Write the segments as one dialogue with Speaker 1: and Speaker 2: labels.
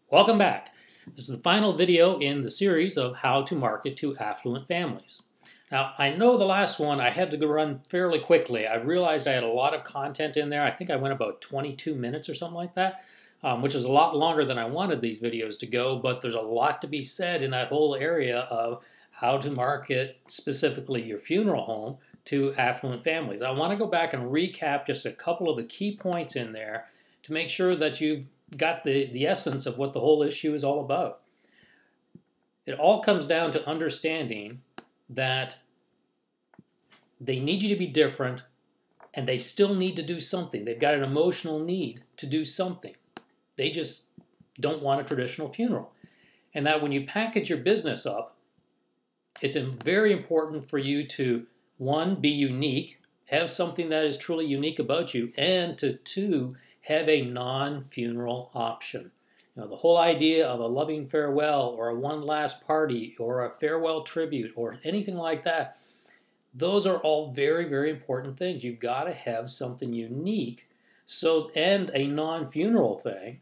Speaker 1: Welcome back. This is the final video in the series of how to market to affluent families. Now, I know the last one I had to run fairly quickly. I realized I had a lot of content in there. I think I went about 22 minutes or something like that, which is a lot longer than I wanted these videos to go, but there's a lot to be said in that whole area of how to market specifically your funeral home to affluent families. I want to go back and recap just a couple of the key points in there to make sure that you've got the essence of what the whole issue is all about. It all comes down to understanding that they need you to be different and they still need to do something. They've got an emotional need to do something. They just don't want a traditional funeral. And that when you package your business up, it's very important for you to, one, be unique, have something that is truly unique about you, and to, two, have a non-funeral option. You know, the whole idea of a loving farewell or a one last party or a farewell tribute or anything like that, those are all very, very important things. You've got to have something unique and a non-funeral thing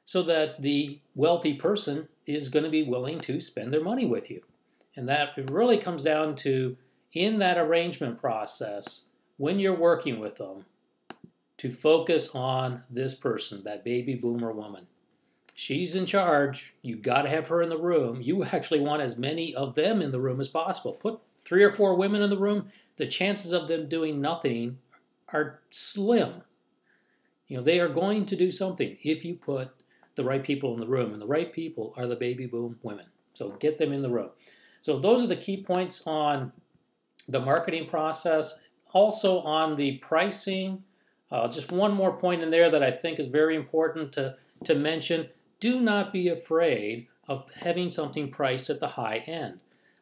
Speaker 1: so that the wealthy person is going to be willing to spend their money with you. And that it really comes down to, in that arrangement process, when you're working with them, to focus on this person, that baby boomer woman. She's in charge. You've got to have her in the room. You actually want as many of them in the room as possible. Put 3 or 4 women in the room, the chances of them doing nothing are slim. You know, they are going to do something if you put the right people in the room, and the right people are the baby boom women. So get them in the room. So those are the key points on the marketing process. Also on the pricing, just one more point in there that I think is very important to mention. Do not be afraid of having something priced at the high end.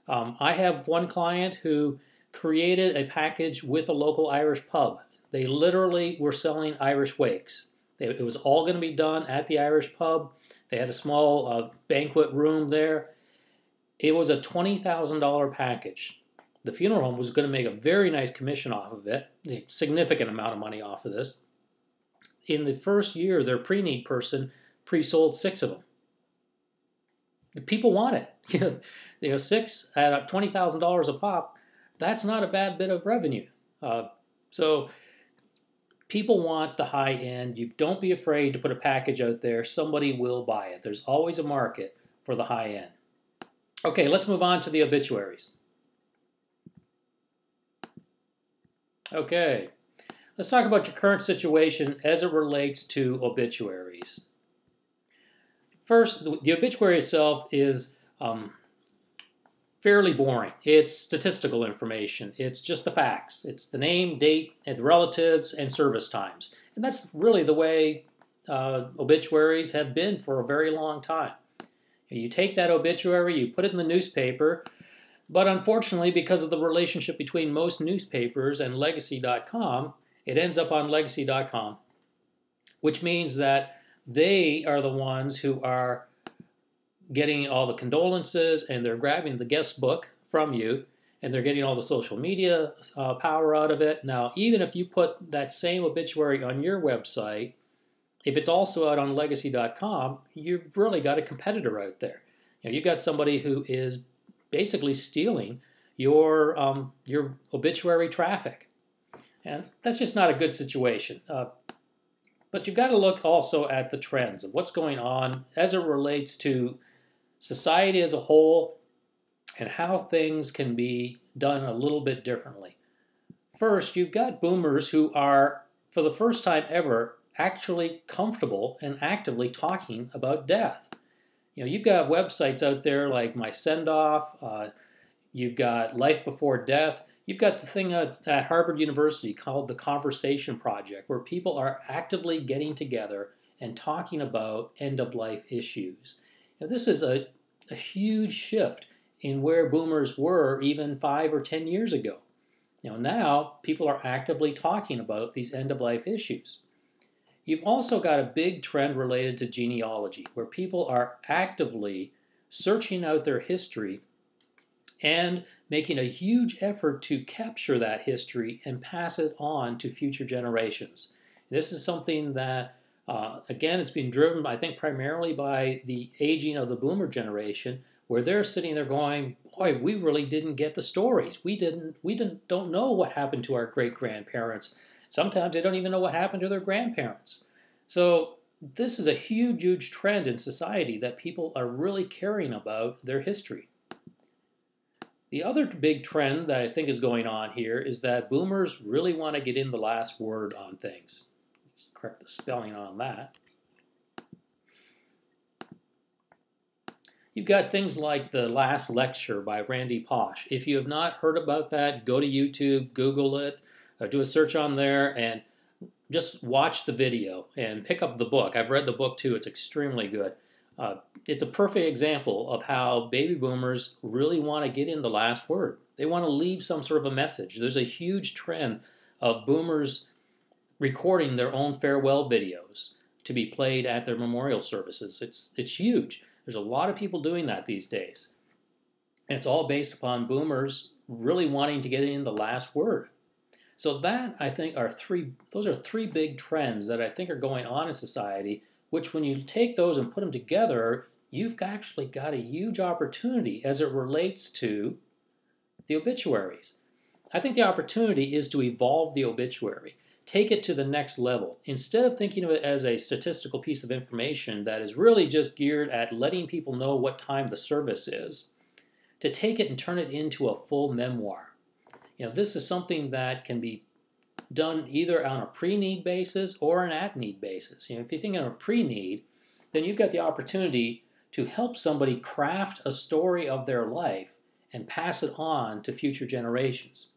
Speaker 1: I have one client who created a package with a local Irish pub. They literally were selling Irish wakes. It was all going to be done at the Irish pub. They had a small banquet room there. It was a $20,000 package. The funeral home was going to make a very nice commission off of it, a significant amount of money off of this. In the first year, their pre-need person pre-sold 6 of them. The people want it. 6 at $20,000 a pop, that's not a bad bit of revenue. So people want the high end. You don't be afraid to put a package out there. Somebody will buy it. There's always a market for the high end. Okay, let's move on to the obituaries. Okay, let's talk about your current situation as it relates to obituaries. First, the obituary itself is fairly boring. It's statistical information. It's just the facts. It's the name, date, and the relatives, and service times. And that's really the way obituaries have been for a very long time. You take that obituary, you put it in the newspaper, but unfortunately, because of the relationship between most newspapers and Legacy.com, it ends up on Legacy.com, which means that they are the ones who are getting all the condolences, and they're grabbing the guest book from you, and they're getting all the social media power out of it. Now, even if you put that same obituary on your website, if it's also out on Legacy.com, you've really got a competitor out there. You know, you've got somebody who is basically stealing your obituary traffic. And that's just not a good situation. But you've got to look also at the trends of what's going on as it relates to society as a whole and how things can be done a little bit differently. First, you've got boomers who are, for the first time ever, actually comfortable and actively talking about death. You know, you've got websites out there like My Send Off, you've got Life Before Death, you've got the thing at Harvard University called the Conversation Project, where people are actively getting together and talking about end-of-life issues. Now, this is a huge shift in where boomers were even 5 or 10 years ago. You know, now people are actively talking about these end-of-life issues. You've also got a big trend related to genealogy, where people are actively searching out their history and making a huge effort to capture that history and pass it on to future generations. This is something that Again, it's been driven, I think, primarily by the aging of the boomer generation, where they're sitting there going, "Boy, we really didn't get the stories. Don't know what happened to our great grandparents. Sometimes they don't even know what happened to their grandparents." So this is a huge, huge trend in society that people are really caring about their history. The other big trend that I think is going on here is that boomers really want to get in the last word on things. Let's correct the spelling on that. You've got things like The Last Lecture by Randy Pausch. If you have not heard about that, go to YouTube, Google it, do a search on there, and just watch the video and pick up the book. I've read the book too. It's extremely good. It's a perfect example of how baby boomers really want to get in the last word. They want to leave some sort of a message. There's a huge trend of boomers recording their own farewell videos to be played at their memorial services. It's huge. There's a lot of people doing that these days. And it's all based upon boomers really wanting to get in the last word. So that, I think, those are three big trends that I think are going on in society, which when you take those and put them together, you've actually got a huge opportunity as it relates to the obituaries. I think the opportunity is to evolve the obituary, take it to the next level. Instead of thinking of it as a statistical piece of information that is really just geared at letting people know what time the service is, to take it and turn it into a full memoir. This is something that can be done either on a pre-need basis or an at-need basis. If you think on a pre-need, then you've got the opportunity to help somebody craft a story of their life and pass it on to future generations.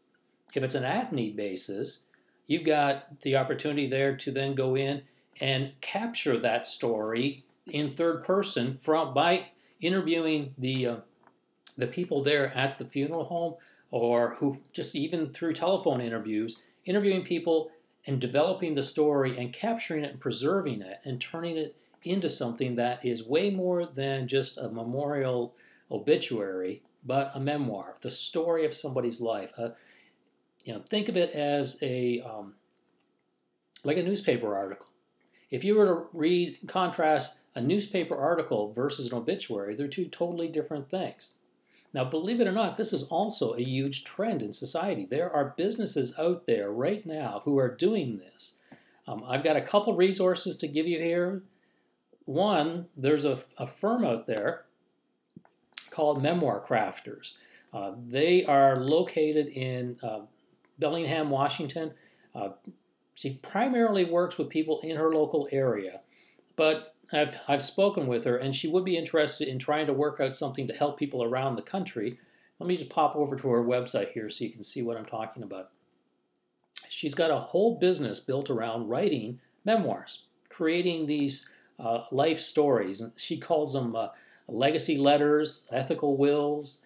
Speaker 1: If it's an at-need basis, you've got the opportunity there to then go in and capture that story in third person by interviewing the people there at the funeral home, or who just even through telephone interviews, interviewing people and developing the story and capturing it and preserving it and turning it into something that is way more than just a memorial obituary, but a memoir, the story of somebody's life. Think of it as like a newspaper article. If you were to contrast a newspaper article versus an obituary, they're two totally different things. Now, believe it or not, this is also a huge trend in society. There are businesses out there right now who are doing this. I've got a couple resources to give you here. One, there's a firm out there called Memoir Crafters. They are located in Bellingham, Washington. She primarily works with people in her local area, but I've spoken with her, and she would be interested in trying to work out something to help people around the country. Let me just pop over to her website here so you can see what I'm talking about. She's got a whole business built around writing memoirs, creating these life stories. And she calls them legacy letters, ethical wills.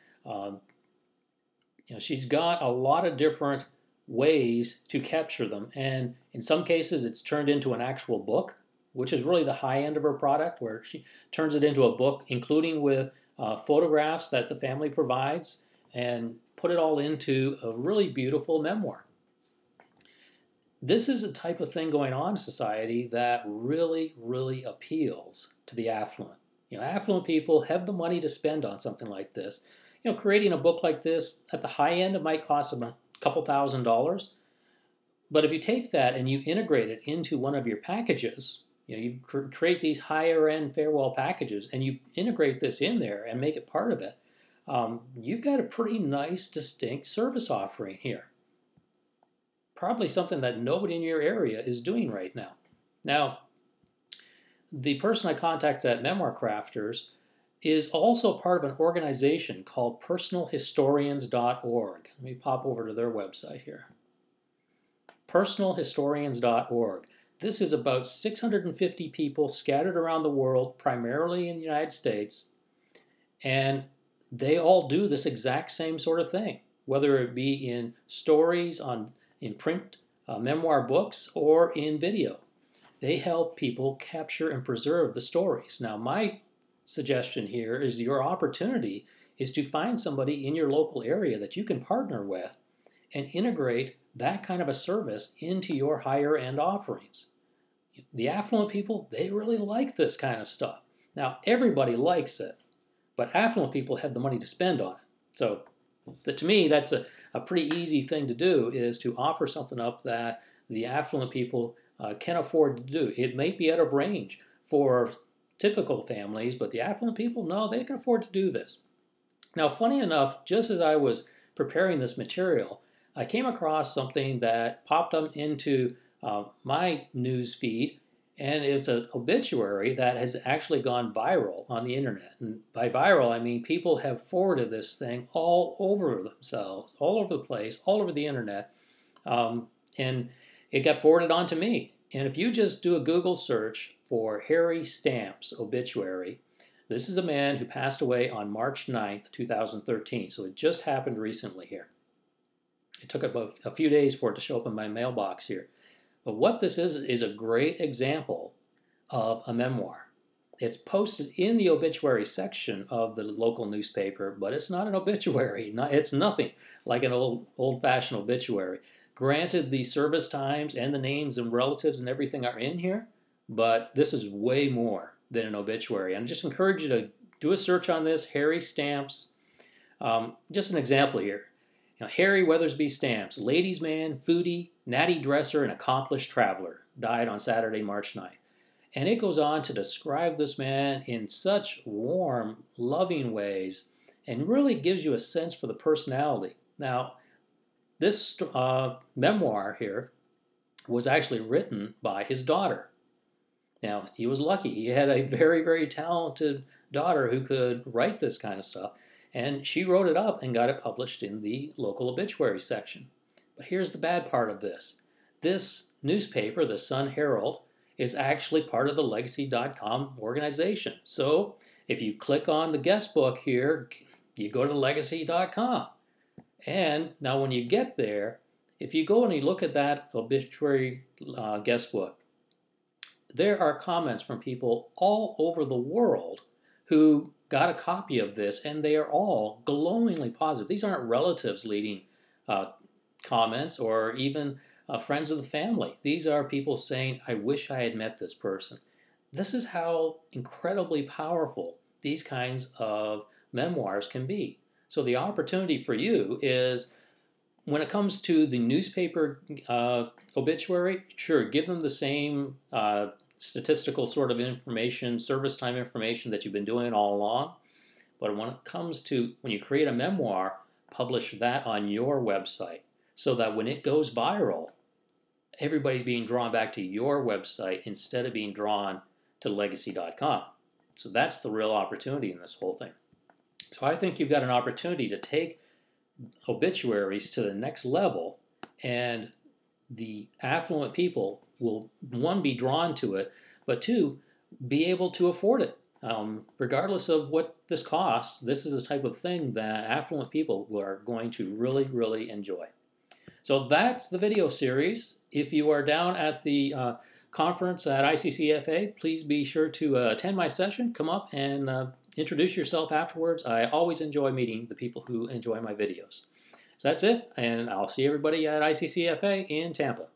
Speaker 1: She's got a lot of different ways to capture them, and in some cases it's turned into an actual book, which is really the high end of her product, where she turns it into a book, including with photographs that the family provides, and put it all into a really beautiful memoir. This is a type of thing going on in society that really, really appeals to the affluent. Affluent people have the money to spend on something like this. Creating a book like this, at the high end, it might cost them a couple $1,000s. But if you take that and you integrate it into one of your packages, you create these higher end farewell packages and you integrate this in there and make it part of it, you've got a pretty nice, distinct service offering here. Probably something that nobody in your area is doing right now. Now, the person I contacted at Memoir Crafters is also part of an organization called personalhistorians.org. Let me pop over to their website here. Personalhistorians.org. This is about 650 people scattered around the world, primarily in the United States, and they all do this exact same sort of thing, whether it be in stories, in print memoir books, or in video. They help people capture and preserve the stories. Now, my suggestion here is your opportunity is to find somebody in your local area that you can partner with and integrate that kind of a service into your higher end offerings. The affluent people, they really like this kind of stuff. Now, everybody likes it, but affluent people have the money to spend on it. So to me, that's a pretty easy thing to do, is to offer something up that the affluent people can afford to do. It may be out of range for typical families, but the affluent people, no, they can afford to do this. Now, funny enough, just as I was preparing this material, I came across something that popped up into my news feed, and it's an obituary that has actually gone viral on the internet. And by viral, I mean people have forwarded this thing all over themselves, all over the place, all over the internet, and it got forwarded on to me. And if you just do a Google search for Harry Stamps obituary, this is a man who passed away on March 9th, 2013. So it just happened recently here. It took about a few days for it to show up in my mailbox here. But what this is a great example of a memoir. It's posted in the obituary section of the local newspaper, but it's not an obituary. It's nothing like an old-fashioned obituary. Granted, the service times and the names and relatives and everything are in here, but this is way more than an obituary. And I just encourage you to do a search on this, Harry Stamps. Just an example here. Harry Weathersby Stamps, ladies' man, foodie, natty dresser, and accomplished traveler, died on Saturday, March 9th. And it goes on to describe this man in such warm, loving ways, and really gives you a sense for the personality. Now, this memoir here was actually written by his daughter. Now, he was lucky. He had a very, very talented daughter who could write this kind of stuff. And she wrote it up and got it published in the local obituary section. But here's the bad part of this. This newspaper, the Sun Herald, is actually part of the Legacy.com organization. So if you click on the guest book here, you go to Legacy.com. And now when you get there, if you go and you look at that obituary guest book, there are comments from people all over the world who got a copy of this, and they are all glowingly positive. These aren't relatives leading comments or even friends of the family. These are people saying, I wish I had met this person. This is how incredibly powerful these kinds of memoirs can be. So the opportunity for you is, when it comes to the newspaper obituary, sure, give them the same statistical sort of information, service time information that you've been doing all along. But when it comes to, when you create a memoir, publish that on your website so that when it goes viral, everybody's being drawn back to your website instead of being drawn to Legacy.com. So that's the real opportunity in this whole thing. So I think you've got an opportunity to take obituaries to the next level, and the affluent people will, one, be drawn to it, but two, be able to afford it. Regardless of what this costs, this is the type of thing that affluent people are going to really, really enjoy. So that's the video series. If you are down at the conference at ICCFA, please be sure to attend my session. Come up and introduce yourself afterwards. I always enjoy meeting the people who enjoy my videos. So that's it, and I'll see everybody at ICCFA in Tampa.